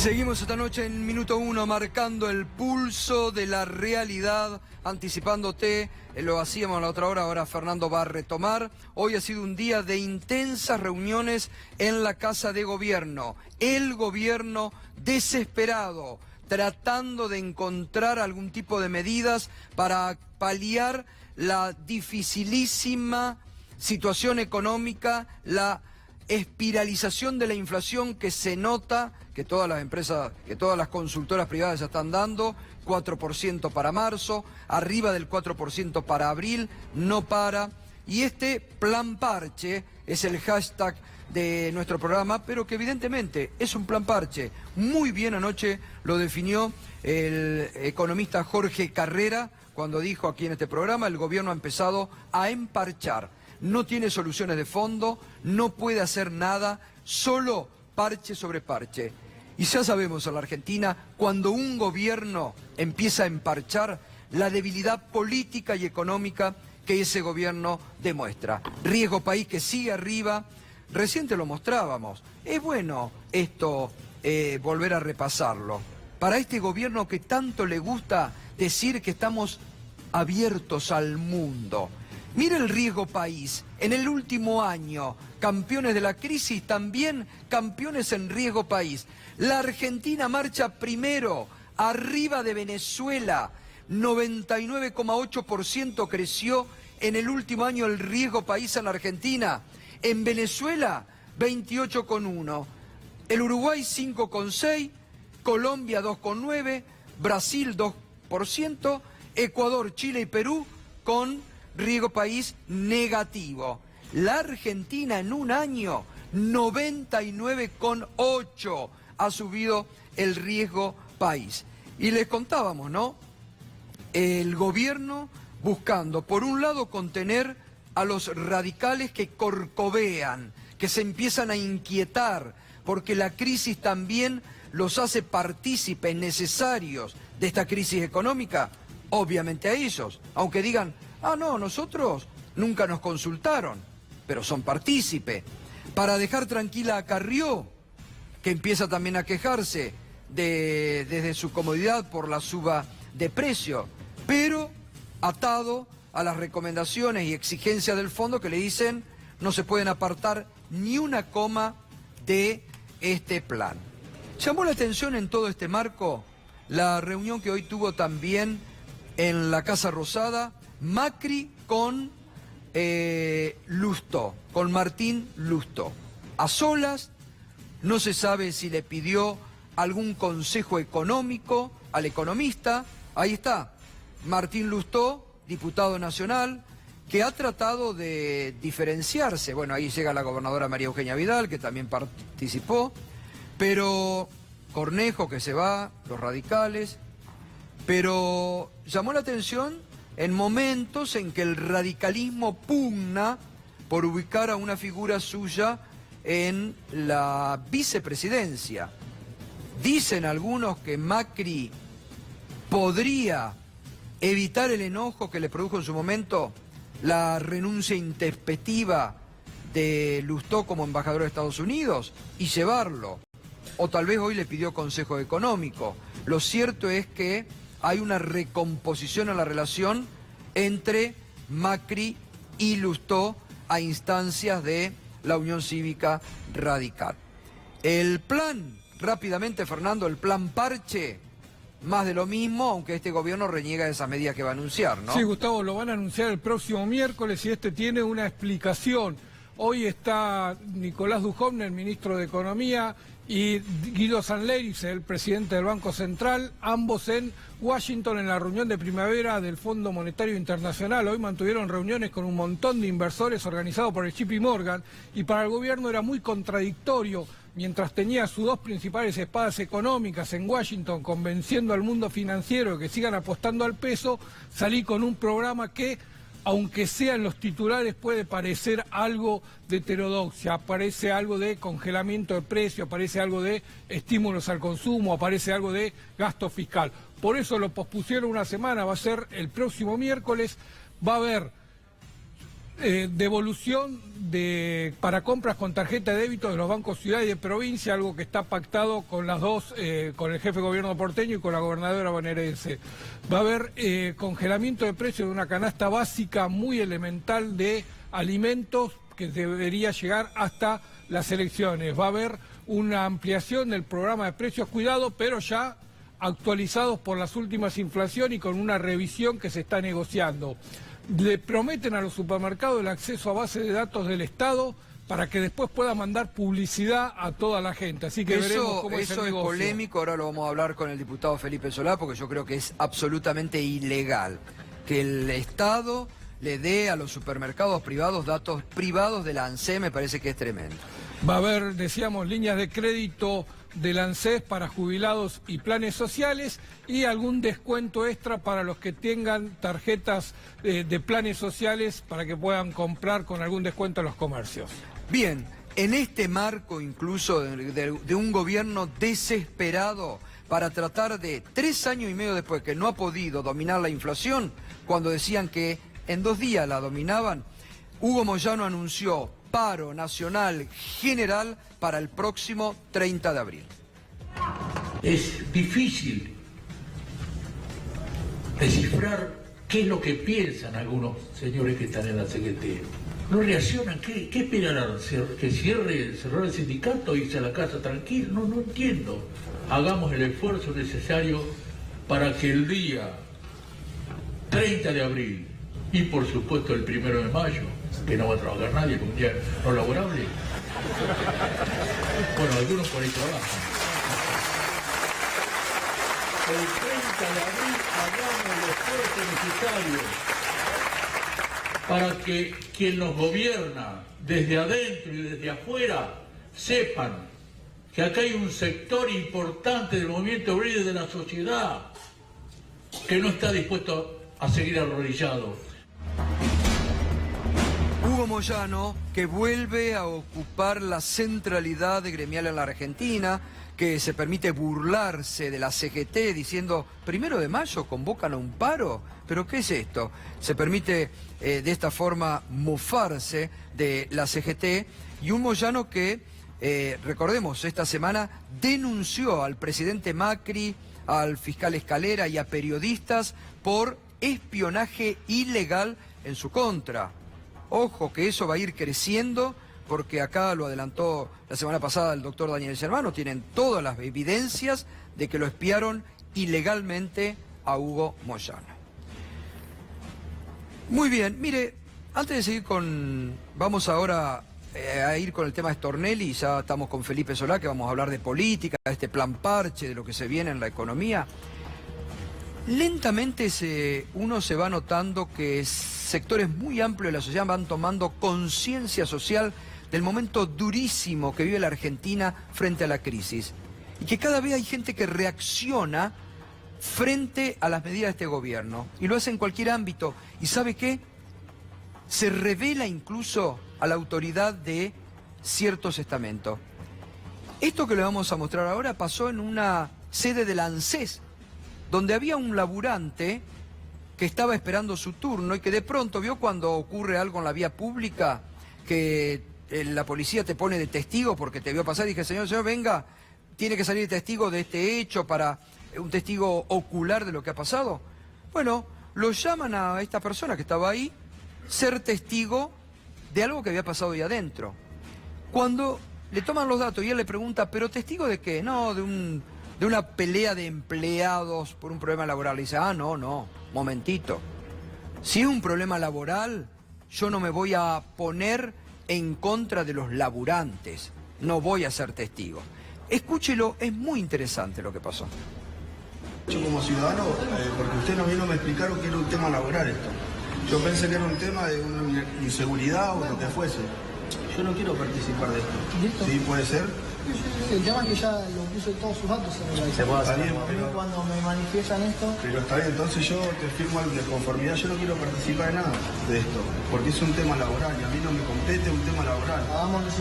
Seguimos esta noche en Minuto 1 marcando el pulso de la realidad, anticipándote, lo hacíamos a la otra hora, ahora Fernando va a retomar. Hoy ha sido un día de intensas reuniones en la Casa de Gobierno. El gobierno desesperado, tratando de encontrar algún tipo de medidas para paliar la dificilísima situación económica, la espiralización de la inflación que se nota, que todas las empresas, que todas las consultoras privadas ya están dando, 4% para marzo, arriba del 4% para abril, no para. Y este plan parche es el hashtag de nuestro programa, pero que evidentemente es un plan parche. Muy bien anoche lo definió el economista Jorge Carrera cuando dijo aquí en este programa: el gobierno ha empezado a emparchar. No tiene soluciones de fondo, no puede hacer nada, solo parche sobre parche. Y ya sabemos en la Argentina, cuando un gobierno empieza a emparchar, la debilidad política y económica que ese gobierno demuestra. Riesgo país que sigue arriba, recién te lo mostrábamos. Es bueno esto, volver a repasarlo. Para este gobierno que tanto le gusta decir que estamos abiertos al mundo. Mira el riesgo país, en el último año, campeones de la crisis, también campeones en riesgo país. La Argentina marcha primero, arriba de Venezuela, 99,8% creció en el último año el riesgo país en la Argentina. En Venezuela, 28,1%, el Uruguay 5,6%, Colombia 2,9%, Brasil 2%, Ecuador, Chile y Perú con riesgo país negativo. La Argentina en un año, 99,8% ha subido el riesgo país. Y les contábamos, ¿no? El gobierno buscando, por un lado, contener a los radicales que corcovean, que se empiezan a inquietar, porque la crisis también los hace partícipes necesarios de esta crisis económica, obviamente a ellos, aunque digan: ah, no, nosotros nunca nos consultaron, pero son partícipes. Para dejar tranquila a Carrió, que empieza también a quejarse desde su comodidad por la suba de precio, pero atado a las recomendaciones y exigencias del fondo que le dicen: no se pueden apartar ni una coma de este plan. Llamó la atención en todo este marco la reunión que hoy tuvo también en la Casa Rosada Macri con Lustó, con Martín Lustó. A solas, no se sabe si le pidió algún consejo económico al economista. Ahí está, Martín Lustó, diputado nacional, que ha tratado de diferenciarse. Bueno, ahí llega la gobernadora María Eugenia Vidal, que también participó, pero Cornejo, que se va, los radicales, pero llamó la atención en momentos en que el radicalismo pugna por ubicar a una figura suya en la vicepresidencia. Dicen algunos que Macri podría evitar el enojo que le produjo en su momento la renuncia intempestiva de Lustó como embajador de Estados Unidos y llevarlo. O tal vez hoy le pidió consejo económico. Lo cierto es que hay una recomposición en la relación entre Macri y Lustó a instancias de la Unión Cívica Radical. El plan, rápidamente Fernando, el plan parche, más de lo mismo, aunque este gobierno reniega de esas medidas que va a anunciar, ¿no? Sí, Gustavo, lo van a anunciar el próximo miércoles y este tiene una explicación. Hoy está Nicolás Dujovne, el ministro de Economía, y Guido Sanleris, el presidente del Banco Central, ambos en Washington en la reunión de primavera del Fondo Monetario Internacional. Hoy mantuvieron reuniones con un montón de inversores organizados por el JP Morgan, y para el gobierno era muy contradictorio, mientras tenía sus dos principales espadas económicas en Washington convenciendo al mundo financiero de que sigan apostando al peso, salir con un programa que, aunque sea en los titulares, puede parecer algo de heterodoxia, aparece algo de congelamiento de precios, aparece algo de estímulos al consumo, aparece algo de gasto fiscal. Por eso lo pospusieron una semana, va a ser el próximo miércoles, va a haber devolución para compras con tarjeta de débito de los bancos ciudad y de provincia, algo que está pactado con las dos, con el jefe de gobierno porteño y con la gobernadora bonaerense. Va a haber congelamiento de precios de una canasta básica muy elemental de alimentos que debería llegar hasta las elecciones. Va a haber una ampliación del programa de precios cuidado, pero ya actualizados por las últimas inflaciones y con una revisión que se está negociando. Le prometen a los supermercados el acceso a base de datos del Estado para que después pueda mandar publicidad a toda la gente. Así que veremos cómo es el negocio. Eso es polémico, ahora lo vamos a hablar con el diputado Felipe Solá, porque yo creo que es absolutamente ilegal que el Estado le dé a los supermercados privados datos privados de la ANSES. Me parece que es tremendo. Va a haber, decíamos, líneas de crédito del ANSES para jubilados y planes sociales y algún descuento extra para los que tengan tarjetas de planes sociales para que puedan comprar con algún descuento en los comercios. Bien, en este marco incluso de un gobierno desesperado para tratar de 3 años y medio después que no ha podido dominar la inflación, cuando decían que en 2 días la dominaban, Hugo Moyano anunció paro nacional general para el próximo 30 de abril. Es difícil descifrar qué es lo que piensan algunos señores que están en la CGT. No reaccionan, ¿qué esperarán? ¿Que cerrar el sindicato y irse a la casa tranquilo? No entiendo. Hagamos el esfuerzo necesario para que el día 30 de abril y por supuesto el 1 de mayo, que no va a trabajar nadie, porque un día no laborable. Bueno, algunos por ahí trabajan. El 30 de abril hagamos el esfuerzo necesario para que quien nos gobierna desde adentro y desde afuera sepan que acá hay un sector importante del movimiento obrero y de la sociedad que no está dispuesto a seguir arrodillado. Hugo Moyano, que vuelve a ocupar la centralidad gremial en la Argentina, que se permite burlarse de la CGT diciendo 1 de mayo convocan a un paro. ¿Pero qué es esto? Se permite de esta forma mofarse de la CGT y un Moyano que, recordemos, esta semana denunció al presidente Macri, al fiscal Escalera y a periodistas por espionaje ilegal en su contra. Ojo que eso va a ir creciendo porque acá lo adelantó la semana pasada el doctor Daniel Germano, tienen todas las evidencias de que lo espiaron ilegalmente a Hugo Moyano. Muy bien, mire, antes de seguir vamos ahora a ir con el tema Stornelli, ya estamos con Felipe Solá, que vamos a hablar de política, de este plan parche, de lo que se viene en la economía. Lentamente uno se va notando que sectores muy amplios de la sociedad van tomando conciencia social del momento durísimo que vive la Argentina frente a la crisis. Y que cada vez hay gente que reacciona frente a las medidas de este gobierno. Y lo hace en cualquier ámbito. ¿Y sabe qué? Se revela incluso a la autoridad de ciertos estamentos. Esto que le vamos a mostrar ahora pasó en una sede de la ANSES, donde había un laburante que estaba esperando su turno y que de pronto vio cuando ocurre algo en la vía pública, que la policía te pone de testigo porque te vio pasar y dije, señor, venga, tiene que salir testigo de este hecho para un testigo ocular de lo que ha pasado. Bueno, lo llaman a esta persona que estaba ahí, ser testigo de algo que había pasado ahí adentro. Cuando le toman los datos y él le pregunta, ¿pero testigo de qué? No, de una pelea de empleados por un problema laboral. Le dice, no, momentito. Si es un problema laboral, yo no me voy a poner en contra de los laburantes. No voy a ser testigo. Escúchelo, es muy interesante lo que pasó. Yo como ciudadano, porque usted no vino a me explicaron que era un tema laboral esto. Yo pensé que era un tema de una inseguridad o lo que fuese. Yo no quiero participar de esto. ¿Listo? ¿Sí puede ser? El tema es que ya lo puso todos sus datos en el Está bien, pero cuando me manifiestan esto... Pero está bien, entonces yo te firmo algo de conformidad, yo no quiero participar de nada de esto, porque es un tema laboral y a mí no me compete un tema laboral.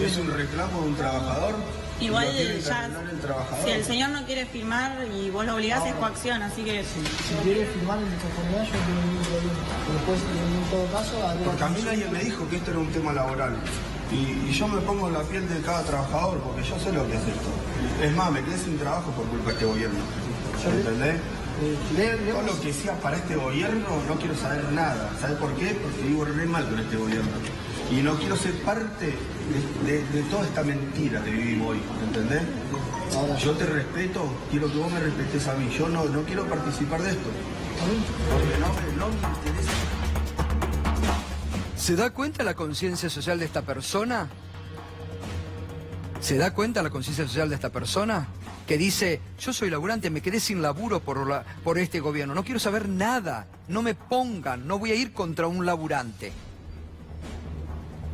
Es un reclamo de un trabajador Igual Lo quiere ya, encarcelar el trabajador. si el señor no quiere firmar y vos lo obligás, es coacción, así que... Si quiere firmar en inconformidad, yo no tengo ningún problema. Después, en todo caso, habría Porque a mí que- nadie me dijo que esto era un tema laboral. Y yo me pongo en la piel de cada trabajador porque yo sé lo que es esto. Es más, me quedé sin trabajo por culpa de este gobierno. ¿Entendés? Todo lo que sea para este gobierno no quiero saber nada. ¿Sabes por qué? Porque vivo re mal con este gobierno. Y no quiero ser parte de toda esta mentira que vivimos hoy. ¿Entendés? Yo te respeto, quiero que vos me respetes a mí. Yo no quiero participar de esto. Porque no me interesa. ¿Se da cuenta la conciencia social de esta persona? ¿Se da cuenta la conciencia social de esta persona? Que dice, yo soy laburante, me quedé sin laburo por este gobierno, no quiero saber nada, no me pongan, no voy a ir contra un laburante.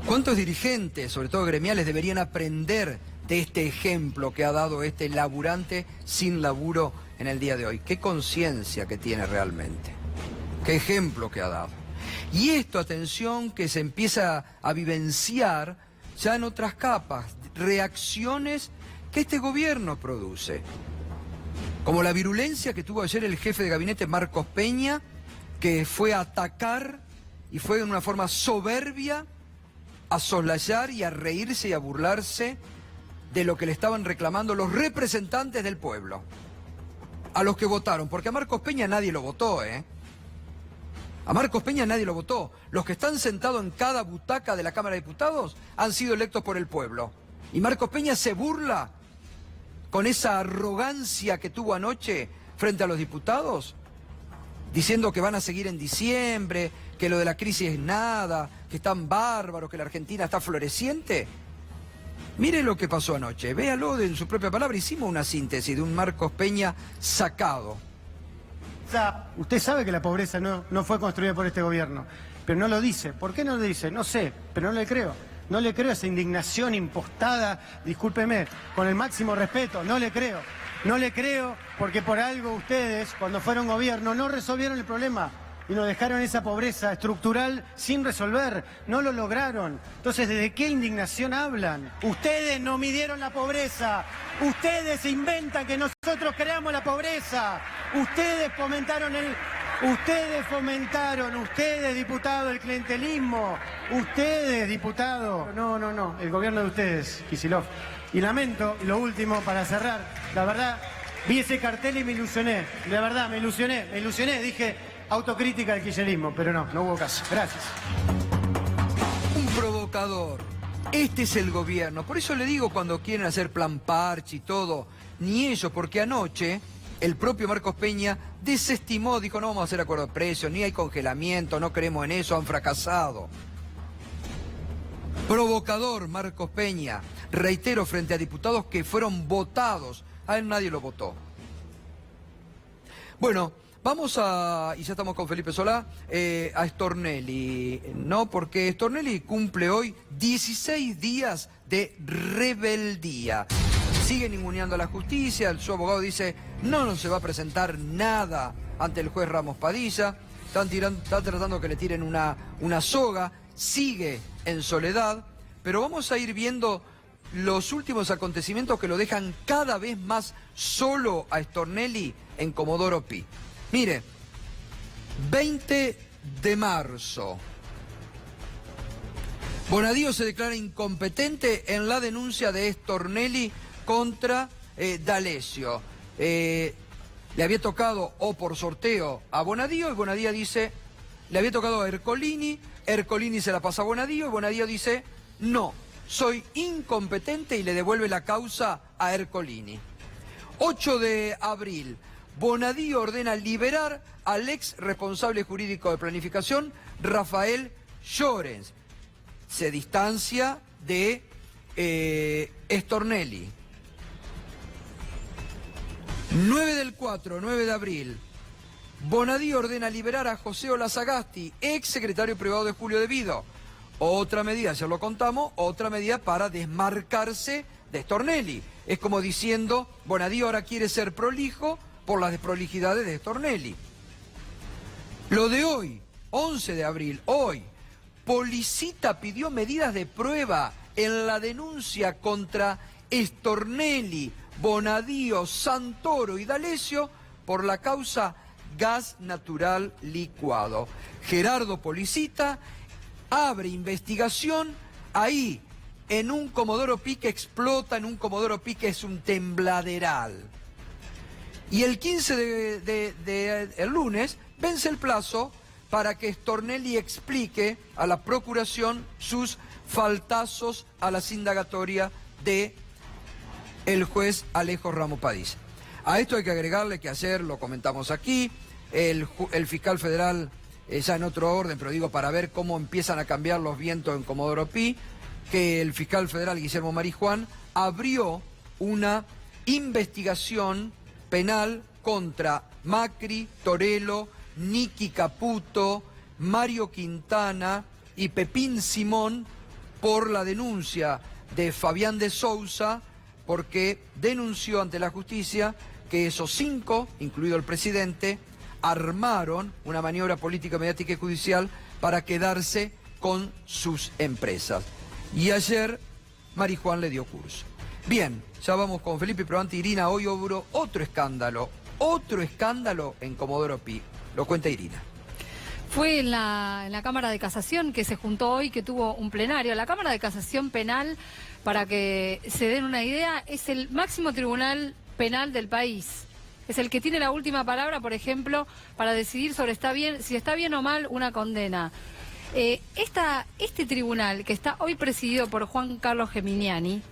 ¿Cuántos dirigentes, sobre todo gremiales, deberían aprender de este ejemplo que ha dado este laburante sin laburo en el día de hoy? ¿Qué conciencia que tiene realmente? ¿Qué ejemplo que ha dado? Y esto, atención, que se empieza a vivenciar ya en otras capas, reacciones que este gobierno produce. Como la virulencia que tuvo ayer el jefe de gabinete Marcos Peña, que fue a atacar y fue en una forma soberbia a soslayar y a reírse y a burlarse de lo que le estaban reclamando los representantes del pueblo, a los que votaron, porque a Marcos Peña nadie lo votó, ¿eh? A Marcos Peña nadie lo votó. Los que están sentados en cada butaca de la Cámara de Diputados han sido electos por el pueblo. Y Marcos Peña se burla con esa arrogancia que tuvo anoche frente a los diputados, diciendo que van a seguir en diciembre, que lo de la crisis es nada, que están bárbaros, que la Argentina está floreciente. Mire lo que pasó anoche, véalo en su propia palabra. Hicimos una síntesis de un Marcos Peña sacado. Usted sabe que la pobreza no fue construida por este gobierno, pero no lo dice. ¿Por qué no lo dice? No sé, pero no le creo. No le creo esa indignación impostada, discúlpeme, con el máximo respeto, no le creo. No le creo porque por algo ustedes, cuando fueron gobierno, no resolvieron el problema y nos dejaron esa pobreza estructural sin resolver. No lo lograron. Entonces, ¿desde qué indignación hablan? Ustedes no midieron la pobreza. Ustedes inventan que nosotros creamos la pobreza. Ustedes fomentaron ustedes, diputado, el clientelismo. Ustedes, diputado. No, el gobierno de ustedes, Kicillof. Y lamento, y lo último, para cerrar, la verdad, vi ese cartel y me ilusioné. La verdad, me ilusioné. Dije, autocrítica del kirchnerismo, pero no hubo caso. Gracias. Un provocador. Este es el gobierno. Por eso le digo cuando quieren hacer plan parche y todo, ni ellos, porque anoche el propio Marcos Peña desestimó, dijo no vamos a hacer acuerdo de precios, ni hay congelamiento, no creemos en eso, han fracasado. Provocador Marcos Peña, reitero, frente a diputados que fueron votados, a él nadie lo votó. Bueno, vamos a, y ya estamos con Felipe Solá, a Stornelli, ¿no? Porque Stornelli cumple hoy 16 días de rebeldía. Sigue ninguneando a la justicia, su abogado dice no se va a presentar nada ante el juez Ramos Padilla, están tratando que le tiren una soga, sigue en soledad, pero vamos a ir viendo los últimos acontecimientos que lo dejan cada vez más solo a Stornelli en Comodoro Pi. Mire, 20 de marzo. Bonadío se declara incompetente en la denuncia de Stornelli contra D'Alessio. Le había tocado o por sorteo a Bonadío y Bonadío dice, le había tocado a Ercolini se la pasa a Bonadío y Bonadío dice, no, soy incompetente y le devuelve la causa a Ercolini. 8 de abril, Bonadío ordena liberar al ex responsable jurídico de planificación, Rafael Llorens. Se distancia de Stornelli. 9 de abril, Bonadío ordena liberar a José Olazagasti, ex secretario privado de Julio De Vido. Otra medida, ya lo contamos, otra medida para desmarcarse de Stornelli. Es como diciendo, Bonadío ahora quiere ser prolijo por las desprolijidades de Stornelli. Lo de hoy, 11 de abril, hoy, Policita pidió medidas de prueba en la denuncia contra Stornelli, Bonadío, Santoro y D'Alessio por la causa gas natural licuado. Gerardo Policita abre investigación ahí, en un Comodoro Pi que explota, en un Comodoro Pi que es un tembladeral. Y el 15 el lunes vence el plazo para que Stornelli explique a la Procuración sus faltazos a las indagatorias de el juez Alejo Ramos Padilla. A esto hay que agregarle que ayer, lo comentamos aquí, el fiscal federal, ya en otro orden, pero digo para ver cómo empiezan a cambiar los vientos en Comodoro Pi, que el fiscal federal Guillermo Marijuán abrió una investigación penal contra Macri, Torello, Nicky Caputo, Mario Quintana y Pepín Simón por la denuncia de Fabián de Sousa, porque denunció ante la justicia que esos 5, incluido el presidente, armaron una maniobra política, mediática y judicial para quedarse con sus empresas. Y ayer Marijuán le dio curso. Bien, ya vamos con Felipe, pero antes Irina, hoy hubo otro escándalo en Comodoro Pi. Lo cuenta Irina. Fue en la Cámara de Casación que se juntó hoy, que tuvo un plenario. La Cámara de Casación Penal, para que se den una idea, es el máximo tribunal penal del país. Es el que tiene la última palabra, por ejemplo, para decidir sobre si está bien o mal una condena. Este tribunal, que está hoy presidido por Juan Carlos Geminiani,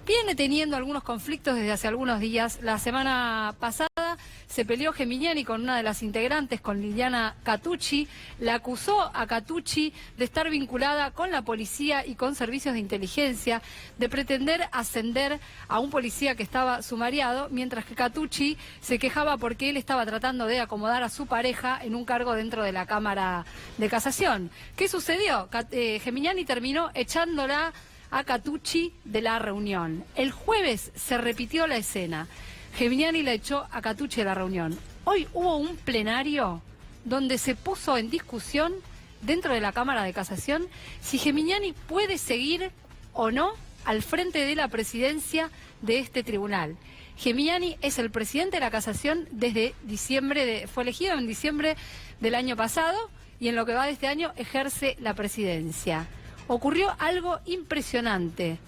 viene teniendo algunos conflictos desde hace algunos días. La semana pasada se peleó Geminiani con una de las integrantes, con Liliana Catucci. La acusó a Catucci de estar vinculada con la policía y con servicios de inteligencia, de pretender ascender a un policía que estaba sumariado, mientras que Catucci se quejaba porque él estaba tratando de acomodar a su pareja en un cargo dentro de la Cámara de Casación. ¿Qué sucedió? Geminiani terminó echándola a Catucci de la reunión. El jueves se repitió la escena. Geminiani la echó a Catucci de la reunión. Hoy hubo un plenario donde se puso en discusión dentro de la Cámara de Casación si Geminiani puede seguir o no al frente de la presidencia de este tribunal. Geminiani es el presidente de la Casación desde diciembre, fue elegido en diciembre del año pasado y en lo que va de este año ejerce la presidencia. Ocurrió algo impresionante.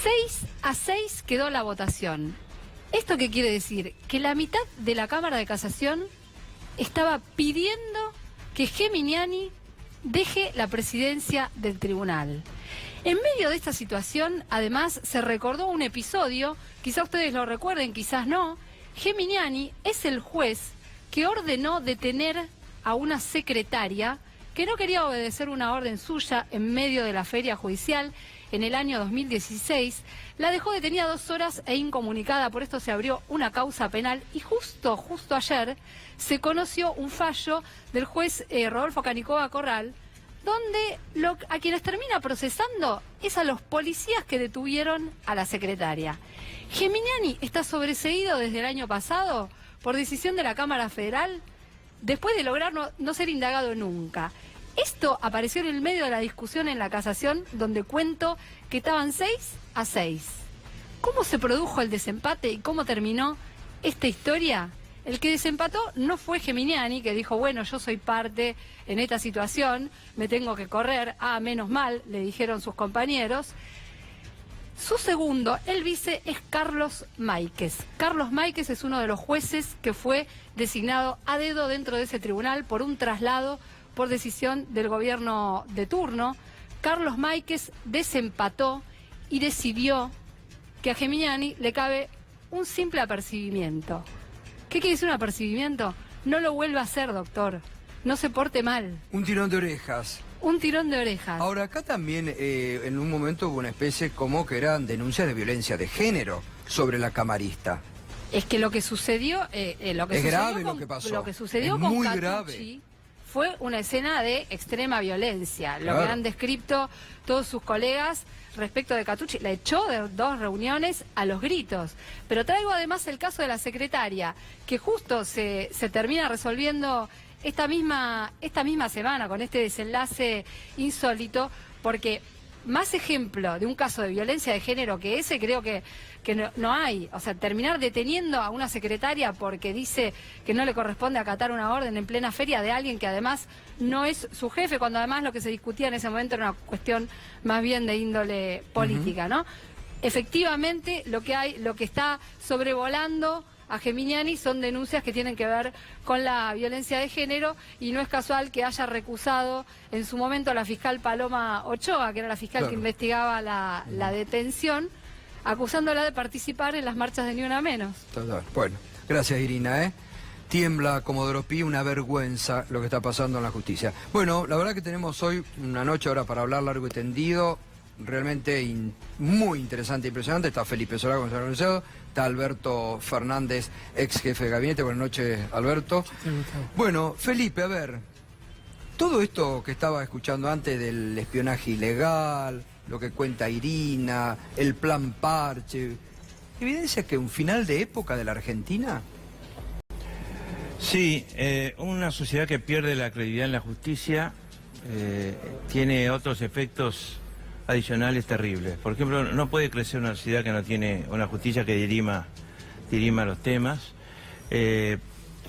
6-6 quedó la votación. ¿Esto qué quiere decir? Que la mitad de la Cámara de Casación estaba pidiendo que Geminiani deje la presidencia del tribunal. En medio de esta situación, además, se recordó un episodio, quizás ustedes lo recuerden, quizás no. Geminiani es el juez que ordenó detener a una secretaria que no quería obedecer una orden suya en medio de la feria judicial en el año 2016, la dejó detenida 2 horas e incomunicada, por esto se abrió una causa penal y justo ayer se conoció un fallo del juez Rodolfo Canicova Corral, donde a quienes termina procesando es a los policías que detuvieron a la secretaria. Geminiani está sobreseído desde el año pasado por decisión de la Cámara Federal, después de lograr no ser indagado nunca. Esto apareció en el medio de la discusión en la Casación, donde cuento que estaban 6-6. ¿Cómo se produjo el desempate y cómo terminó esta historia? El que desempató no fue Geminiani, que dijo, bueno, yo soy parte en esta situación, me tengo que correr, menos mal, le dijeron sus compañeros. Su segundo, el vice, es Carlos Máiquez. Carlos Máiquez es uno de los jueces que fue designado a dedo dentro de ese tribunal por un traslado por decisión del gobierno de turno. Carlos Máiquez desempató y decidió que a Geminiani le cabe un simple apercibimiento. ¿Qué quiere decir un apercibimiento? No lo vuelva a hacer, doctor. No se porte mal. Un tirón de orejas. Un tirón de orejas. Ahora, acá también en un momento hubo una especie como que eran denuncias de violencia de género sobre la camarista. Es que lo que sucedió... es grave lo que pasó. Lo que sucedió con muy Catucci grave. Fue una escena de extrema violencia. Claro. Lo que han descrito todos sus colegas respecto de Catucci. La echó de 2 reuniones a los gritos. Pero traigo además el caso de la secretaria, que justo se termina resolviendo esta misma semana con este desenlace insólito, porque más ejemplo de un caso de violencia de género que ese, creo que no hay. O sea, terminar deteniendo a una secretaria porque dice que no le corresponde acatar una orden en plena feria de alguien que además no es su jefe, cuando además lo que se discutía en ese momento era una cuestión más bien de índole política, ¿no? Efectivamente, lo que está sobrevolando a Geminiani son denuncias que tienen que ver con la violencia de género, y no es casual que haya recusado en su momento a la fiscal Paloma Ochoa, que era la fiscal que investigaba la detención, acusándola de participar en las marchas de Ni Una Menos. Total. Bueno, gracias Irina, Tiembla Comodoro Pi, una vergüenza lo que está pasando en la justicia. Bueno, la verdad que tenemos hoy una noche ahora para hablar largo y tendido, realmente muy interesante e impresionante. Está Felipe Solá, como se ha anunciado, está Alberto Fernández, ex jefe de gabinete. Buenas noches, Alberto. Bueno, Felipe, a ver, todo esto que estaba escuchando antes del espionaje ilegal, lo que cuenta Irina, el plan Parche, ¿evidencia que un final de época de la Argentina? Sí, una sociedad que pierde la credibilidad en la justicia tiene otros efectos adicionales terribles. Por ejemplo, no puede crecer una sociedad que no tiene una justicia que dirima los temas.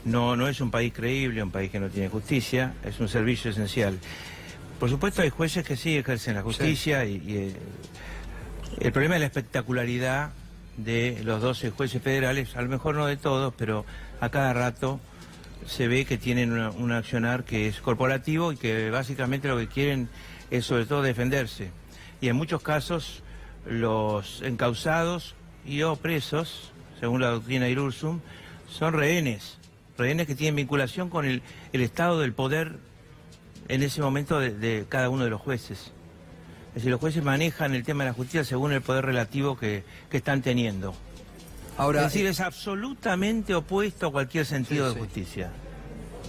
No es un país creíble, un país que no tiene justicia, es un servicio esencial. Por supuesto hay jueces que sí ejercen la justicia, sí. y el problema es la espectacularidad de los 12 jueces federales, a lo mejor no de todos, pero a cada rato se ve que tienen un accionar que es corporativo y que básicamente lo que quieren es sobre todo defenderse. Y en muchos casos los encausados y o presos, según la doctrina Irursum, son rehenes que tienen vinculación con el estado del poder en ese momento de cada uno de los jueces. Es decir, los jueces manejan el tema de la justicia según el poder relativo que están teniendo. Ahora, es decir, es absolutamente opuesto a cualquier sentido de justicia.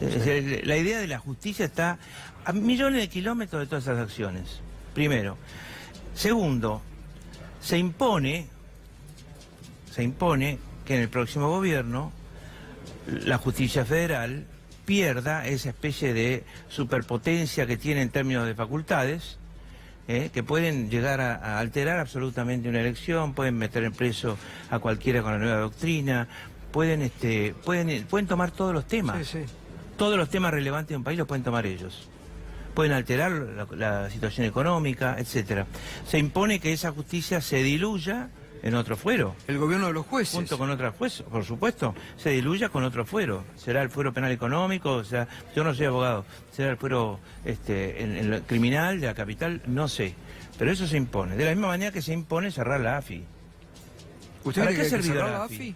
Es decir, la idea de la justicia está a millones de kilómetros de todas esas acciones, primero. Segundo, se impone que en el próximo gobierno la justicia federal pierda esa especie de superpotencia que tiene en términos de facultades, que pueden llegar a alterar absolutamente una elección, pueden meter en preso a cualquiera con la nueva doctrina, pueden tomar todos los temas, todos los temas relevantes de un país los pueden tomar ellos. Pueden alterar la situación económica, etcétera. Se impone que esa justicia se diluya en otro fuero. El gobierno de los jueces. Junto con otros jueces, por supuesto, se diluya con otro fuero. ¿Será el fuero penal económico? O sea, yo no soy abogado. ¿Será el fuero en el criminal de la capital? No sé. Pero eso se impone. De la misma manera que se impone cerrar la AFI. ¿Usted cree que hay que cerrar la AFI?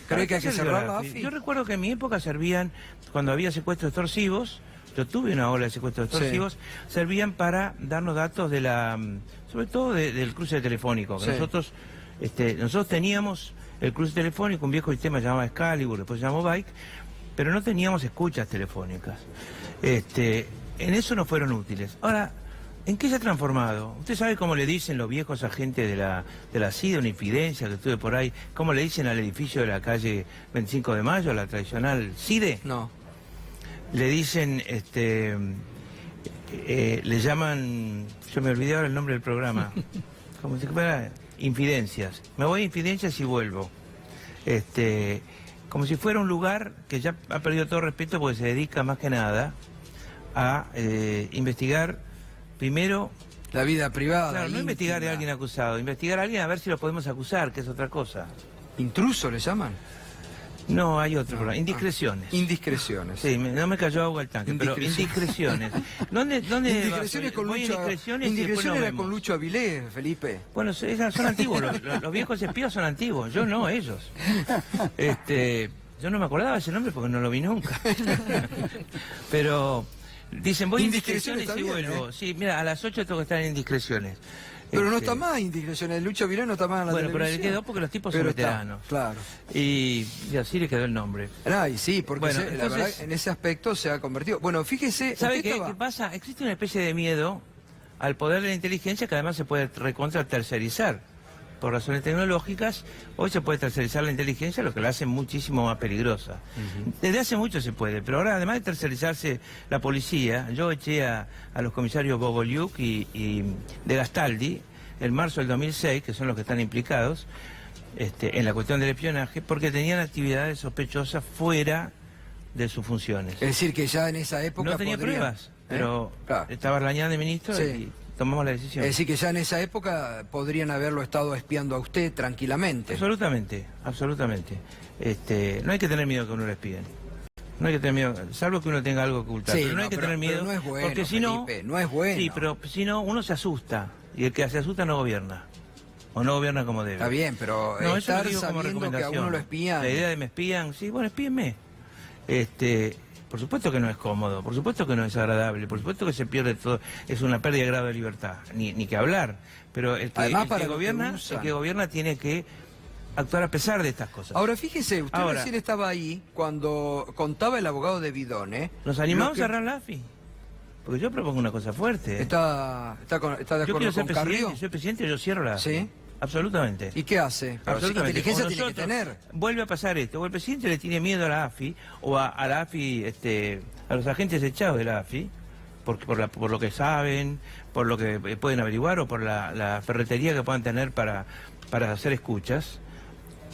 ¿Cree que hay que cerrar la AFI? Yo recuerdo que en mi época servían, cuando había secuestros extorsivos, yo tuve una ola de secuestros extorsivos, servían para darnos datos de sobre todo del cruce telefónico. Que nosotros teníamos el cruce telefónico, un viejo sistema llamado Excalibur, después se llamó Bike, pero no teníamos escuchas telefónicas. En eso no fueron útiles. Ahora, ¿en qué se ha transformado? ¿Usted sabe cómo le dicen los viejos agentes de la CIDE, una infidencia que estuve por ahí, cómo le dicen al edificio de la calle 25 de Mayo, la tradicional CIDE? No. Le dicen, le llaman, yo me olvidé ahora el nombre del programa, como si fuera infidencias. Me voy a infidencias y vuelvo. Como si fuera un lugar que ya ha perdido todo respeto porque se dedica más que nada a investigar primero la vida privada. Claro, no investigar a alguien acusado, investigar a alguien a ver si lo podemos acusar, que es otra cosa. ¿Intruso le llaman? No, hay otro problema. Indiscreciones. Indiscreciones. Sí, no me cayó agua al tanque, pero indiscreciones. ¿Dónde indiscreciones con Lucho, indiscreciones era con Lucho Avilés, Felipe. Bueno, son antiguos, los viejos espías son antiguos, yo no, ellos. Yo no me acordaba de ese nombre porque no lo vi nunca. Pero dicen, voy a indiscreciones y vuelvo. Sí, mira, a las 8 tengo que estar en indiscreciones. Pero no está más indiscreciones, Lucho Avilés no está más en la televisión. Bueno, pero le quedó porque los tipos son veteranos. Claro. Y así le quedó el nombre. Y sí, porque la verdad, en ese aspecto se ha convertido. Bueno, fíjese... ¿Sabe qué pasa? Existe una especie de miedo al poder de la inteligencia que además se puede tercerizar. por razones tecnológicas, hoy se puede tercerizar la inteligencia, lo que la hace muchísimo más peligrosa. Desde hace mucho se puede, pero ahora además de tercerizarse la policía, yo eché a los comisarios Bogolyuk y de Gastaldi en marzo del 2006, que son los que están implicados en la cuestión del espionaje, porque tenían actividades sospechosas fuera de sus funciones. Es decir, que ya en esa época No tenía pruebas, pero Claro. estaba Rañán de ministro Sí. y tomamos la decisión. Es decir, que ya en esa época podrían haberlo estado espiando a usted tranquilamente. Absolutamente, absolutamente. No hay que tener miedo que uno lo espíen. No hay que tener miedo, salvo que uno tenga algo que ocultar. Sí, pero no hay que tener miedo, pero no es bueno, porque si no, Felipe, no es bueno. Sí, pero si no, uno se asusta. Y el que se asusta no gobierna. O no gobierna como debe. Está bien, pero No, eso estar lo digo como sabiendo que a recomendación. uno lo espían. La idea de me espían, sí, bueno, espíenme. Por supuesto que no es cómodo, por supuesto que no es agradable, por supuesto que se pierde todo, es una pérdida de grado de libertad, ni que hablar. Pero Además, el para que lo que gobierna, usan. el que gobierna tiene que actuar a pesar de estas cosas. Ahora, fíjese, usted Ahora, recién estaba ahí cuando contaba el abogado de Bidone. ¿Nos animamos lo que- a cerrar la AFI? Porque yo propongo una cosa fuerte. ¿Está de Yo acuerdo quiero ser con Carrió? presidente, soy presidente, yo cierro la AFI. ¿Sí? Absolutamente. ¿Y qué hace? Pero sí, Absolutamente. inteligencia O tiene que nosotros, tener. Vuelve a pasar esto, o el presidente le tiene miedo a la AFI, o a la AFI, a los agentes echados de la AFI, por lo que saben, por lo que pueden averiguar, o por la ferretería que puedan tener para hacer escuchas,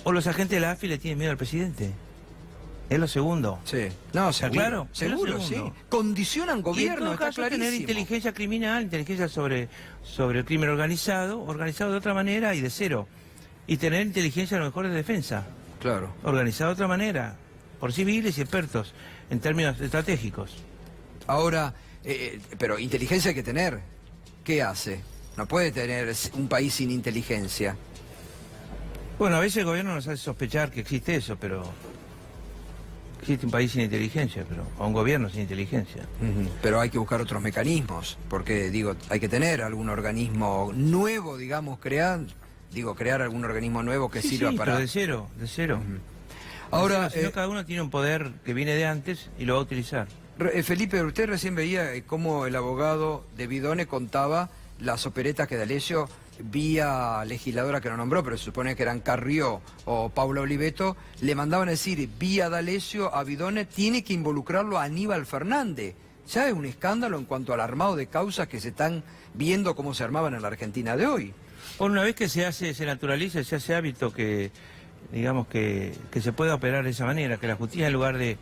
o los agentes de la AFI le tienen miedo al presidente. Es lo segundo. Sí. No, ¿Está seguro. claro? Seguro, Es lo sí. segundo. Condicionan Y en gobierno, todo está caso tener clarísimo. inteligencia criminal, inteligencia sobre el crimen organizado de otra manera y de cero. Y tener inteligencia a lo mejor de defensa, Claro. organizada de otra manera, por civiles y expertos en términos estratégicos. Ahora, pero inteligencia hay que tener. ¿Qué hace? No puede tener un país sin inteligencia. Bueno, a veces el gobierno nos hace sospechar que existe eso, pero existe un país sin inteligencia, o un gobierno sin inteligencia. Pero hay que buscar otros mecanismos, porque digo, hay que tener algún organismo nuevo, digamos, crear algún organismo nuevo que Sí, sirva sí, para... pero de cero, de cero. Ahora, Si no, cada uno tiene un poder que viene de antes y lo va a utilizar. Felipe, usted recién veía cómo el abogado de Bidone contaba las operetas que D'Alessio, vía legisladora que no nombró, pero se supone que eran Carrió o Paula Oliveto, le mandaban a decir vía D'Alessio a Bidone, tiene que involucrarlo a Aníbal Fernández. Ya es un escándalo en cuanto al armado de causas que se están viendo cómo se armaban en la Argentina de hoy. Por una vez que se naturaliza, se hace hábito que, digamos, que se pueda operar de esa manera, que la justicia en lugar de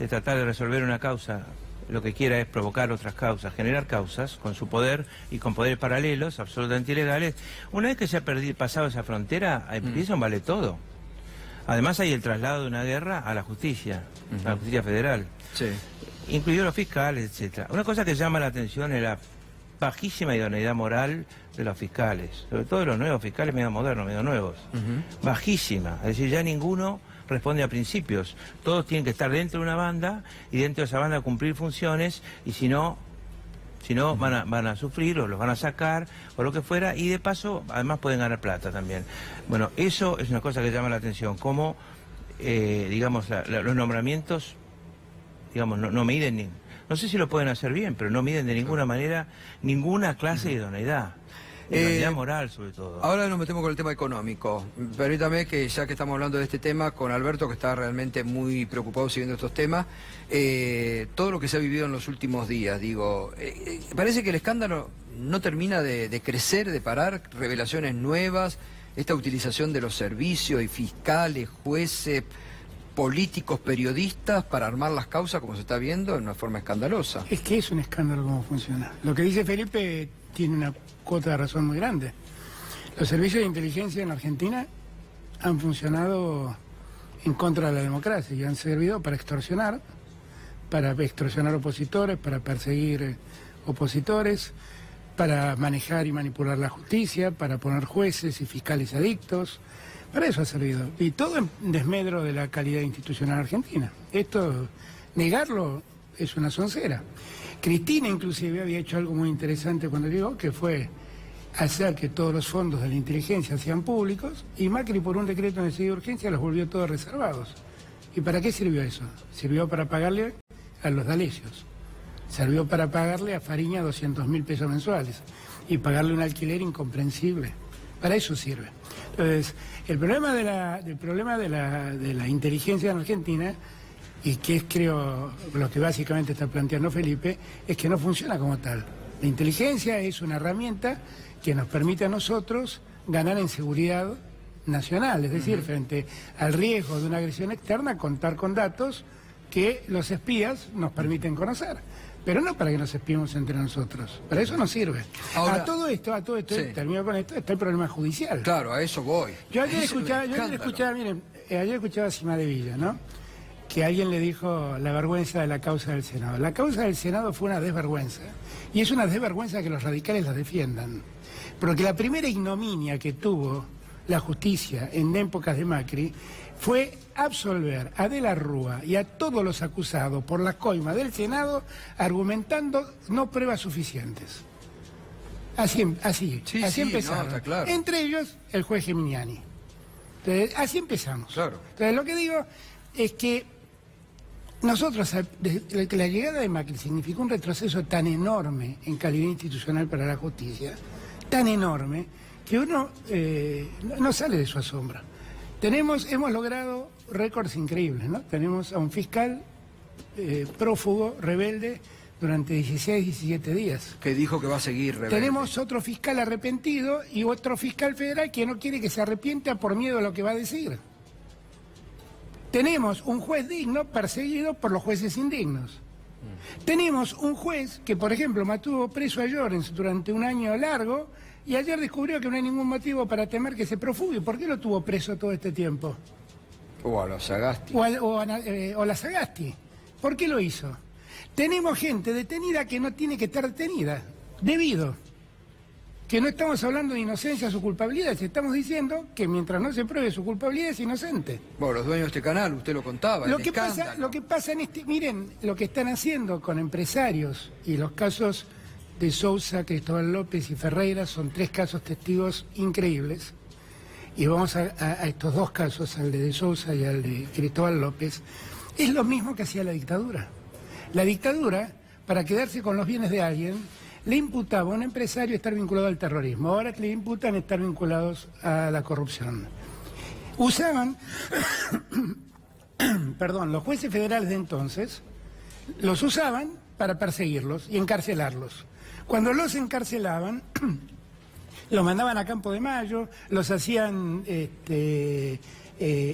tratar de resolver una causa, lo que quiera es provocar otras causas, generar causas con su poder y con poderes paralelos, absolutamente ilegales. Una vez que se ha pasado esa frontera, empieza un vale todo. Además hay el traslado de una guerra a la justicia federal, Sí. incluidos los fiscales, etcétera. Una cosa que llama la atención es la bajísima idoneidad moral de los fiscales, sobre todo de los nuevos fiscales medio modernos, medio nuevos. Bajísima, es decir, ya ninguno responde a principios. Todos tienen que estar dentro de una banda y dentro de esa banda cumplir funciones y si no van a sufrir o los van a sacar o lo que fuera y de paso además pueden ganar plata también. Bueno, eso es una cosa que llama la atención, como digamos los nombramientos no miden no sé si lo pueden hacer bien, pero no miden de ninguna manera ninguna clase de idoneidad. Idoneidad moral, sobre todo. Ahora nos metemos con el tema económico. Permítame que ya que estamos hablando de este tema, con Alberto, que está realmente muy preocupado siguiendo estos temas, todo lo que se ha vivido en los últimos días, parece que el escándalo no termina de crecer, de parar, revelaciones nuevas, esta utilización de los servicios y fiscales, jueces, políticos, periodistas para armar las causas, como se está viendo, de una forma escandalosa. Es que es un escándalo cómo funciona. Lo que dice Felipe tiene una cuota de razón muy grande. Los servicios de inteligencia en Argentina han funcionado en contra de la democracia y han servido para extorsionar opositores, para perseguir opositores, para manejar y manipular la justicia, para poner jueces y fiscales adictos. Para eso ha servido. Y todo en desmedro de la calidad institucional argentina. Esto, negarlo, es una soncera. Cristina inclusive había hecho algo muy interesante cuando llegó, que fue hacer que todos los fondos de la inteligencia sean públicos, y Macri por un decreto de necesidad de urgencia los volvió todos reservados. ¿Y para qué sirvió eso? Sirvió para pagarle a los D'Alessios. Sirvió para pagarle a Fariña 200.000 pesos mensuales y pagarle un alquiler incomprensible Para eso sirve. Entonces, el problema de la inteligencia en Argentina, y que es, creo, lo que básicamente está planteando Felipe, es que no funciona como tal. La inteligencia es una herramienta que nos permite a nosotros ganar en seguridad nacional, es decir, frente al riesgo de una agresión externa, contar con datos que los espías nos permiten conocer. Pero no para que nos espiemos entre nosotros. Para eso no sirve. Ahora, a todo esto, sí. termino con esto, está el problema judicial. Claro, a eso voy. Yo ayer Ese es el escándalo. ayer escuchaba a Sima de Villa, ¿no? Que alguien le dijo la vergüenza de la causa del Senado. La causa del Senado fue una desvergüenza. Y es una desvergüenza que los radicales la defiendan. Porque la primera ignominia que tuvo la justicia en épocas de Macri fue absolver a De la Rúa y a todos los acusados por la coima del Senado argumentando no pruebas suficientes. Así empezaron. No, está claro. Entre ellos, el juez Geminiani. Entonces, así empezamos. Claro. Entonces, lo que digo es que nosotros, desde la llegada de Macri significó un retroceso tan enorme en calidad institucional para la justicia, tan enorme, que uno no sale de su asombro. Hemos logrado récords increíbles, ¿no? Tenemos a un fiscal prófugo, rebelde, durante 16, 17 días. Que dijo que va a seguir rebelde. Tenemos otro fiscal arrepentido y otro fiscal federal que no quiere que se arrepienta por miedo a lo que va a decir. Tenemos un juez digno perseguido por los jueces indignos. Tenemos un juez que, por ejemplo, mantuvo preso a Llorens durante un año largo y ayer descubrió que no hay ningún motivo para temer que se profugue. ¿Por qué lo tuvo preso todo este tiempo? O a los Sagasti. O la Sagasti. ¿Por qué lo hizo? Tenemos gente detenida que no tiene que estar detenida, debido. Que no estamos hablando de inocencia o su culpabilidad, estamos diciendo que mientras no se pruebe su culpabilidad es inocente. Bueno, los dueños de este canal, usted lo contaba, Lo que pasa miren, lo que están haciendo con empresarios y los casos de Sousa, Cristóbal López y Ferreira son 3 casos testigos increíbles. Y vamos a estos 2 casos, al de Sousa y al de Cristóbal López, es lo mismo que hacía la dictadura. La dictadura, para quedarse con los bienes de alguien, le imputaba a un empresario estar vinculado al terrorismo. Ahora le imputan estar vinculados a la corrupción. Usaban, los jueces federales de entonces, los usaban para perseguirlos y encarcelarlos. Cuando los encarcelaban, los mandaban a Campo de Mayo, los hacían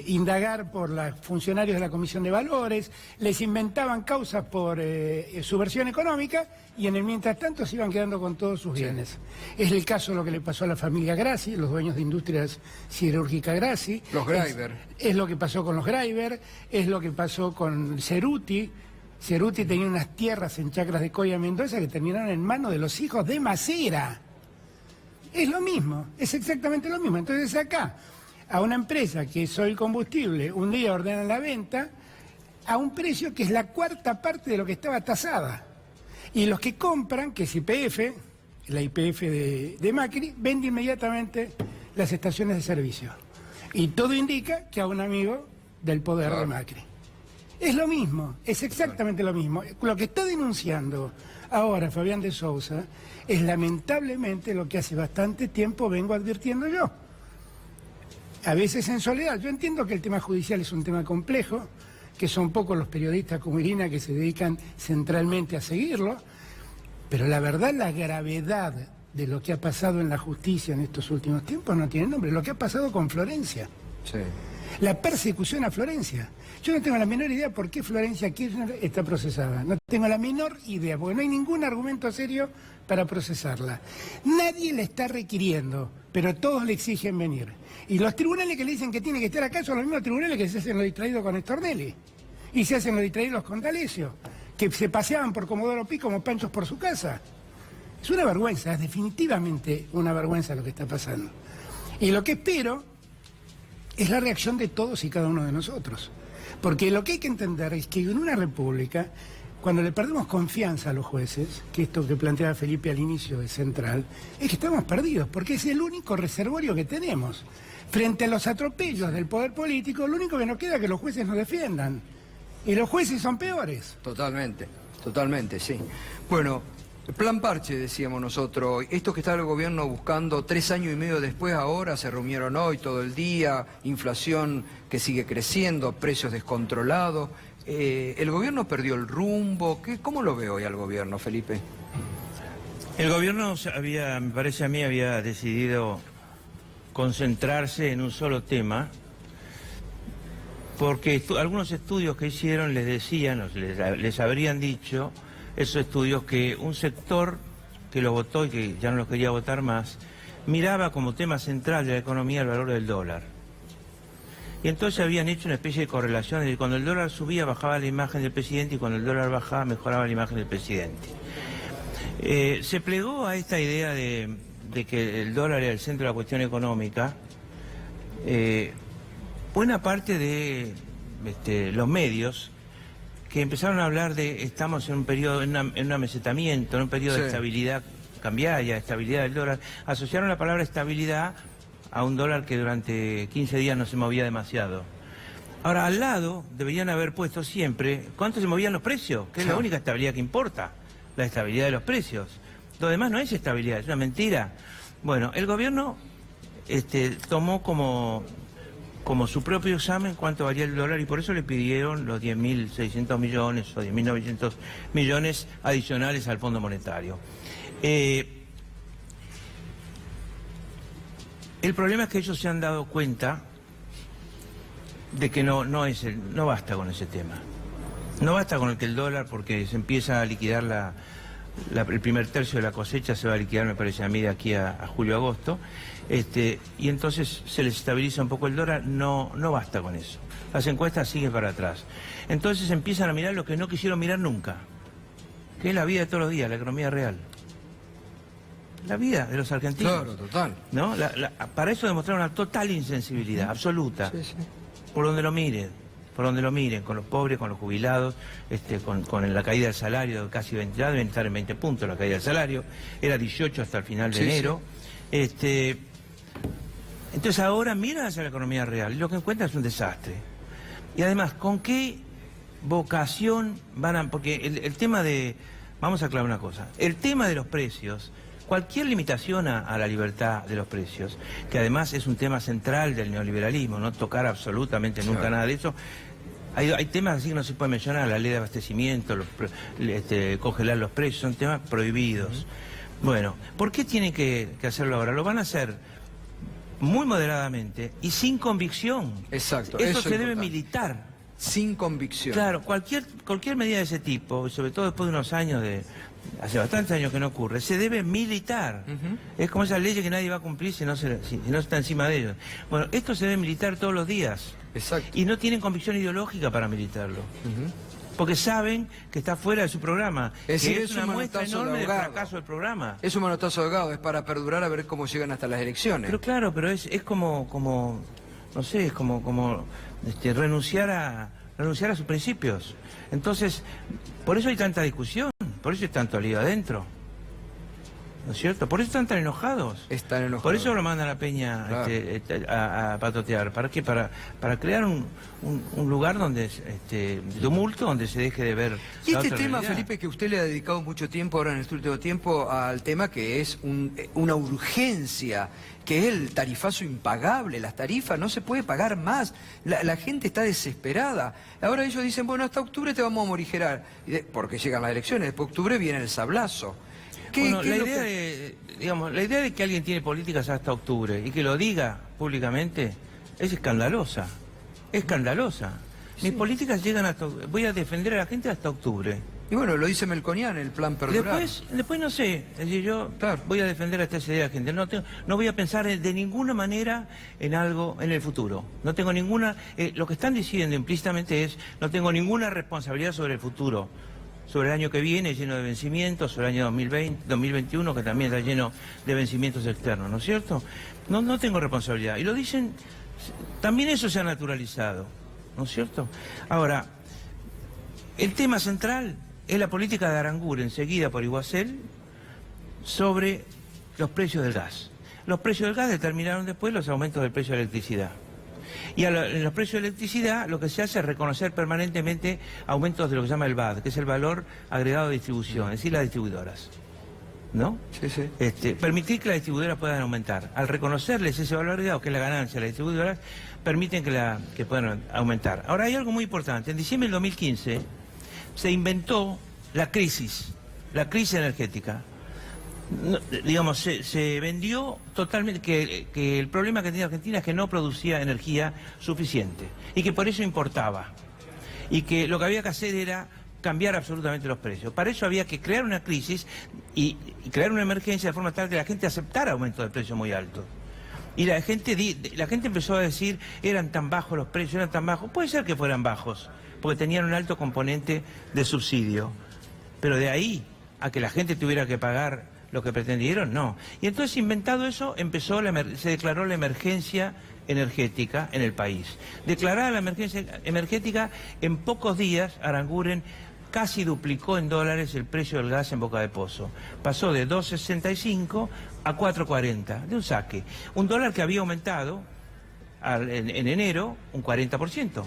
indagar por los funcionarios de la Comisión de Valores, les inventaban causas por subversión económica y en el mientras tanto se iban quedando con todos sus bienes. Es el caso de lo que le pasó a la familia Grassi, los dueños de Industrias Siderúrgicas Grassi. Los Greiber. Es lo que pasó con los Greiber, es lo que pasó con Ceruti. Ceruti tenía unas tierras en Chacras de Coya, Mendoza, que terminaron en manos de los hijos de Macera. Es lo mismo, es exactamente lo mismo. Entonces acá, a una empresa que es Oil Combustible, un día ordenan la venta a un precio que es la 4ª parte de lo que estaba tasada. Y los que compran, que es YPF, la YPF de Macri, vende inmediatamente las estaciones de servicio. Y todo indica que a un amigo del poder de Macri. Es lo mismo, es exactamente lo mismo. Lo que está denunciando ahora Fabián de Sousa es lamentablemente lo que hace bastante tiempo vengo advirtiendo yo. A veces en soledad. Yo entiendo que el tema judicial es un tema complejo, que son pocos los periodistas como Irina que se dedican centralmente a seguirlo, pero la verdad, la gravedad de lo que ha pasado en la justicia en estos últimos tiempos no tiene nombre. Lo que ha pasado con Florencia. Sí. La persecución a Florencia. Yo no tengo la menor idea por qué Florencia Kirchner está procesada. No tengo la menor idea, porque no hay ningún argumento serio para procesarla. Nadie la está requiriendo, pero todos le exigen venir. Y los tribunales que le dicen que tiene que estar acá son los mismos tribunales que se hacen los distraídos con Stornelli. Y se hacen los distraídos con D'Alessio, que se paseaban por Comodoro Pi como panchos por su casa. Es una vergüenza, es definitivamente una vergüenza lo que está pasando. Y lo que espero es la reacción de todos y cada uno de nosotros. Porque lo que hay que entender es que en una república, cuando le perdemos confianza a los jueces, que esto que planteaba Felipe al inicio es central, es que estamos perdidos, porque es el único reservorio que tenemos. Frente a los atropellos del poder político, lo único que nos queda es que los jueces nos defiendan. Y los jueces son peores. Totalmente, totalmente, sí. Bueno, Plan parche, decíamos nosotros. Esto que está el gobierno buscando 3 años y medio después, ahora se reunieron hoy todo el día, inflación que sigue creciendo, precios descontrolados. ¿El gobierno perdió el rumbo? ¿Cómo lo ve hoy al gobierno, Felipe? El gobierno me parece a mí, había decidido concentrarse en un solo tema, porque algunos estudios que hicieron les decían, les habrían dicho, esos estudios, que un sector que lo votó y que ya no lo quería votar más, miraba como tema central de la economía el valor del dólar. Y entonces habían hecho una especie de correlación, de que cuando el dólar subía bajaba la imagen del presidente y cuando el dólar bajaba mejoraba la imagen del presidente. Se plegó a esta idea de que el dólar era el centro de la cuestión económica, buena parte de los medios que empezaron a hablar de estamos en un periodo, en un amesetamiento, en un periodo de estabilidad cambiaria, estabilidad del dólar, asociaron la palabra estabilidad a un dólar que durante 15 días no se movía demasiado. Ahora, al lado deberían haber puesto siempre cuánto se movían los precios, que es la única estabilidad que importa, la estabilidad de los precios. Lo demás no es estabilidad, es una mentira. Bueno, el gobierno tomó como su propio examen cuánto valía el dólar y por eso le pidieron los 10.600 millones o 10.900 millones adicionales al Fondo Monetario. El problema es que ellos se han dado cuenta de que no basta con ese tema. No basta con el que el dólar, porque se empieza a liquidar el primer tercio de la cosecha, se va a liquidar, me parece a mí, de aquí a julio-agosto, y entonces se les estabiliza un poco el dólar. No basta con eso. Las encuestas siguen para atrás. Entonces empiezan a mirar lo que no quisieron mirar nunca, que es la vida de todos los días, la economía real. La vida de los argentinos. Claro, total. ¿No? Para eso demostraron una total insensibilidad, absoluta. Sí, sí. Por donde lo miren, con los pobres, con los jubilados, con la caída del salario, casi 20, ya deben estar en 20 puntos la caída del salario, era 18 hasta el final de enero. Sí. Entonces ahora miran hacia la economía real y lo que encuentran es un desastre. Y además, ¿con qué vocación van a...? Porque el tema de... Vamos a aclarar una cosa. El tema de los precios, cualquier limitación a la libertad de los precios, que además es un tema central del neoliberalismo, no tocar absolutamente nunca nada de eso. Hay temas así que no se puede mencionar, la ley de abastecimiento, congelar los precios, son temas prohibidos. Bueno, ¿por qué tienen que hacerlo ahora? Lo van a hacer muy moderadamente y sin convicción. Exacto. Eso se debe importante. militar. Sin convicción. Claro, cualquier medida de ese tipo, y sobre todo después de unos años hace bastantes años que no ocurre, se debe militar. Es como esas leyes que nadie va a cumplir si no está encima de ellos. Bueno, esto se debe militar todos los días. Exacto. Y no tienen convicción ideológica para militarlo. Porque saben que está fuera de su programa. Es decir, es una muestra enorme del fracaso del programa. Es un manotazo de ahogado, es para perdurar a ver cómo llegan hasta las elecciones. Pero claro, pero es como no sé, es como renunciar a sus principios. Entonces, por eso hay tanta discusión, por eso hay tanto lío adentro. ¿No es cierto? Por eso están tan enojados. Están enojados. Por eso lo mandan a Peña a patotear. ¿Para qué? Para crear un lugar donde de tumulto, donde se deje de ver. Y la este otra tema, realidad. Felipe, que usted le ha dedicado mucho tiempo ahora en este último tiempo al tema que es una urgencia, que es el tarifazo impagable. Las tarifas no se puede pagar más. La gente está desesperada. Ahora ellos dicen, bueno, hasta octubre te vamos a morigerar. Porque llegan las elecciones, después de octubre viene el sablazo. Bueno, la idea de que alguien tiene políticas hasta octubre y que lo diga públicamente es escandalosa. Escandalosa. Mis políticas llegan hasta... Voy a defender a la gente hasta octubre. Y bueno, lo dice Melconian, el plan perdurar. Después no sé. Es decir, yo voy a defender hasta esa idea de la gente. No voy a pensar de ninguna manera en algo en el futuro. No tengo ninguna... lo que están diciendo implícitamente es, no tengo ninguna responsabilidad sobre el futuro. Sobre el año que viene lleno de vencimientos, sobre el año 2021 que también está lleno de vencimientos externos, ¿no es cierto? No tengo responsabilidad. Y lo dicen, también eso se ha naturalizado, ¿no es cierto? Ahora, el tema central es la política de Aranguren, seguida por Iguacel, sobre los precios del gas. Los precios del gas determinaron después los aumentos del precio de la electricidad. Y en los precios de electricidad lo que se hace es reconocer permanentemente aumentos de lo que se llama el VAD, que es el valor agregado de distribución, es decir, las distribuidoras. ¿no? Sí, sí. Permitir que las distribuidoras puedan aumentar. Al reconocerles ese valor agregado, que es la ganancia de las distribuidoras, permiten que puedan aumentar. Ahora hay algo muy importante. En diciembre del 2015 se inventó la crisis energética. No, digamos, se vendió totalmente que el problema que tenía Argentina es que no producía energía suficiente y que por eso importaba. Y que lo que había que hacer era cambiar absolutamente los precios. Para eso había que crear una crisis y crear una emergencia de forma tal que la gente aceptara aumentos de precios muy altos. Y la gente empezó a decir, eran tan bajos los precios, eran tan bajos. Puede ser que fueran bajos, porque tenían un alto componente de subsidio. Pero de ahí a que la gente tuviera que pagar lo que pretendieron, no. Y entonces, inventado eso, se declaró la emergencia energética en el país. Declarada la emergencia energética, en pocos días Aranguren casi duplicó en dólares el precio del gas en Boca de Pozo. Pasó de 2,65 a 4,40, de un saque. Un dólar que había aumentado en enero un 40%,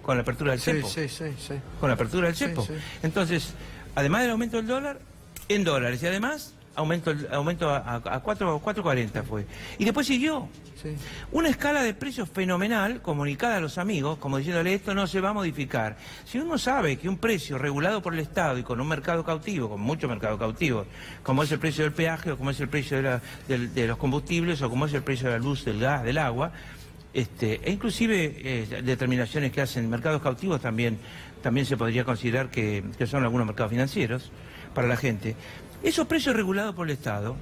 con la apertura del cepo. Sí. Con la apertura del cepo. Sí. Entonces, además del aumento del dólar, en dólares, y además aumento a 4,40 fue. Y después siguió. Sí. Una escala de precios fenomenal, comunicada a los amigos, como diciéndole, esto no se va a modificar. Si uno sabe que un precio regulado por el Estado y con un mercado cautivo, con mucho mercado cautivo, como es el precio del peaje, o como es el precio de los combustibles, o como es el precio de la luz, del gas, del agua, e inclusive determinaciones que hacen mercados cautivos también se podría considerar que son algunos mercados financieros para la gente. Esos precios regulados por el Estado,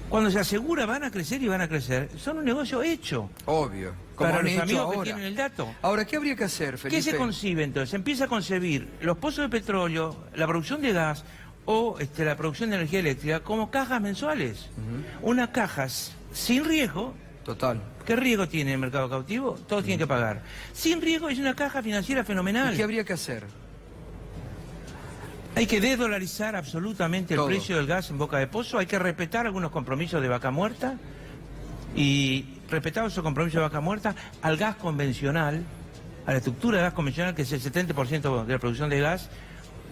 cuando se asegura van a crecer y van a crecer, son un negocio hecho. Obvio. Como Para han los hecho amigos ahora. que tienen el dato. Ahora, ¿qué habría que hacer, Felipe? ¿Qué se concibe entonces? Se empieza a concebir los pozos de petróleo, la producción de gas o la producción de energía eléctrica como cajas mensuales. Unas cajas sin riesgo. Total. ¿Qué riesgo tiene el mercado cautivo? Todos tienen que pagar. Sin riesgo es una caja financiera fenomenal. ¿Y qué habría que hacer? Hay que desdolarizar absolutamente el precio del gas en Boca de Pozo, hay que respetar algunos compromisos de Vaca Muerta y respetado esos compromisos de Vaca Muerta al gas convencional, a la estructura de gas convencional que es el 70% de la producción de gas,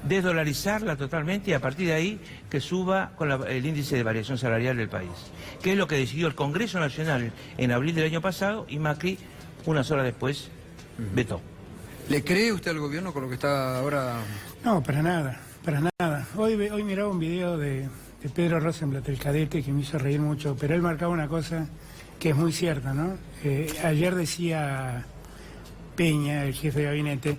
desdolarizarla totalmente y a partir de ahí que suba con el índice de variación salarial del país, que es lo que decidió el Congreso Nacional en abril del año pasado y Macri unas horas después vetó. ¿Le cree usted al gobierno con lo que está ahora? No, para nada. Hoy miraba un video de Pedro Rosenblatt, el cadete, que me hizo reír mucho, pero él marcaba una cosa que es muy cierta, ¿no? Ayer decía Peña, el jefe de gabinete,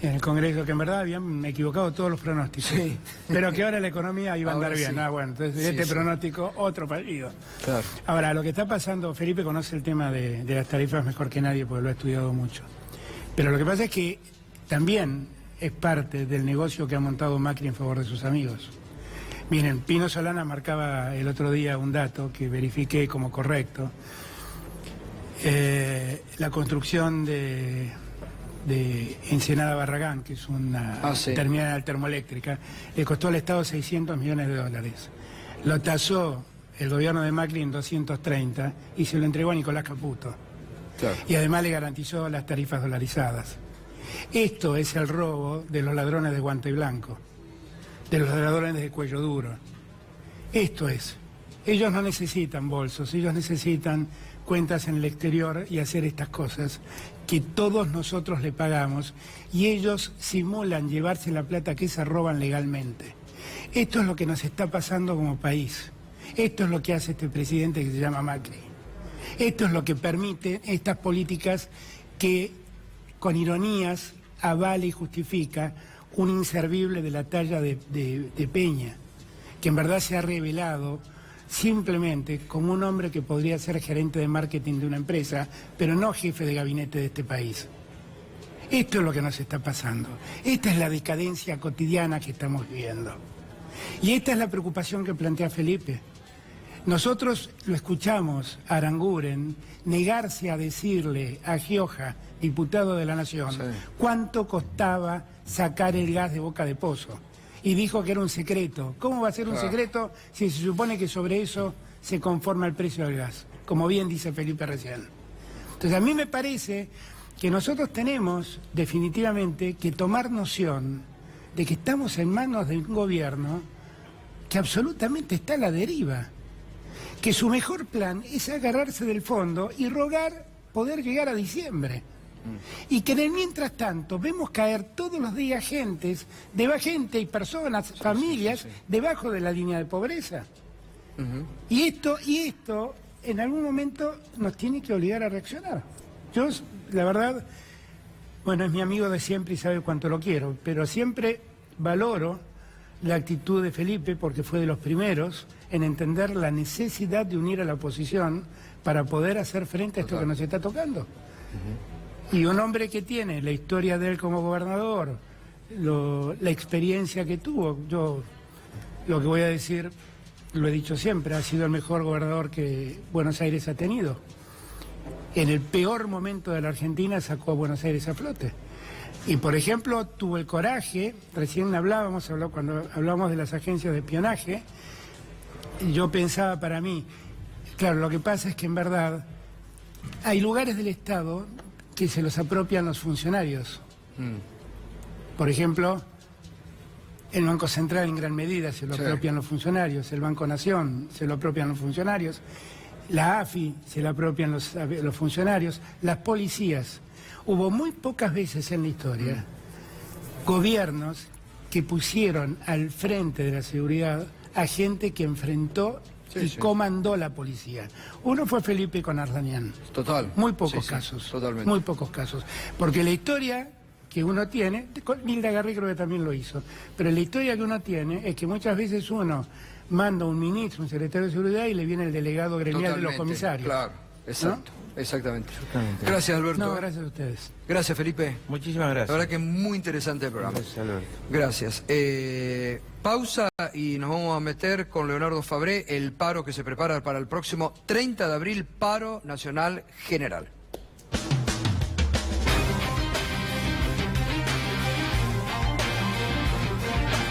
en el Congreso, que en verdad habían equivocado todos los pronósticos, sí, pero que ahora la economía iba a andar bien. Sí. Bueno, entonces pronóstico, otro fallido. Claro. Ahora, lo que está pasando, Felipe conoce el tema de las tarifas mejor que nadie, porque lo ha estudiado mucho. Pero lo que pasa es que también es parte del negocio que ha montado Macri en favor de sus amigos. Miren, Pino Solana marcaba el otro día un dato que verifiqué como correcto. La construcción de Ensenada Barragán, que es una terminal termoeléctrica, le costó al Estado 600 millones de dólares. Lo tasó el gobierno de Macri en 230 y se lo entregó a Nicolás Caputo. Claro. Y además le garantizó las tarifas dolarizadas. Esto es el robo de los ladrones de guante blanco, de los ladrones de cuello duro. Esto es. Ellos no necesitan bolsos, ellos necesitan cuentas en el exterior y hacer estas cosas que todos nosotros le pagamos y ellos simulan llevarse la plata que se roban legalmente. Esto es lo que nos está pasando como país. Esto es lo que hace este presidente que se llama Macri. Esto es lo que permite estas políticas que, con ironías, avala y justifica un inservible de la talla de Peña, que en verdad se ha revelado simplemente como un hombre que podría ser gerente de marketing de una empresa, pero no jefe de gabinete de este país. Esto es lo que nos está pasando. Esta es la decadencia cotidiana que estamos viviendo. Y esta es la preocupación que plantea Felipe. Nosotros lo escuchamos a Aranguren negarse a decirle a Gioja, diputado de la Nación, cuánto costaba sacar el gas de Boca de Pozo. Y dijo que era un secreto. ¿Cómo va a ser un secreto si se supone que sobre eso se conforma el precio del gas? Como bien dice Felipe recién. Entonces a mí me parece que nosotros tenemos definitivamente que tomar noción de que estamos en manos de un gobierno que absolutamente está a la deriva, que su mejor plan es agarrarse del fondo y rogar poder llegar a diciembre. Y que en el mientras tanto vemos caer todos los días gente y personas, familias, debajo de la línea de pobreza. Y esto en algún momento nos tiene que obligar a reaccionar. Yo, la verdad, bueno, es mi amigo de siempre y sabe cuánto lo quiero, pero siempre valoro la actitud de Felipe porque fue de los primeros en entender la necesidad de unir a la oposición para poder hacer frente a esto que nos está tocando. Y un hombre que tiene la historia de él como gobernador, la experiencia que tuvo, yo lo que voy a decir, lo he dicho siempre, ha sido el mejor gobernador que Buenos Aires ha tenido. En el peor momento de la Argentina sacó a Buenos Aires a flote. Y por ejemplo tuvo el coraje, recién cuando hablábamos de las agencias de espionaje, yo pensaba para mí, claro, lo que pasa es que en verdad hay lugares del Estado que se los apropian los funcionarios. Por ejemplo, el Banco Central en gran medida se lo apropian los funcionarios, el Banco Nación se lo apropian los funcionarios, la AFI se lo apropian los funcionarios, las policías. Hubo muy pocas veces en la historia gobiernos que pusieron al frente de la seguridad a gente que enfrentó comandó la policía. Uno fue Felipe con Ardañán. Total. Muy pocos casos. Totalmente. Muy pocos casos. Porque la historia que uno tiene, Milda Garri creo que también lo hizo, pero la historia que uno tiene es que muchas veces uno manda un ministro, un secretario de seguridad y le viene el delegado gremial de los comisarios. Claro, exacto. ¿No? Exactamente. Gracias, Alberto. No, gracias a ustedes. Gracias, Felipe. Muchísimas gracias. La verdad que es muy interesante el programa. Gracias, Alberto. Gracias. Pausa y nos vamos a meter con Leonardo Fabré el paro que se prepara para el próximo 30 de abril, paro nacional general.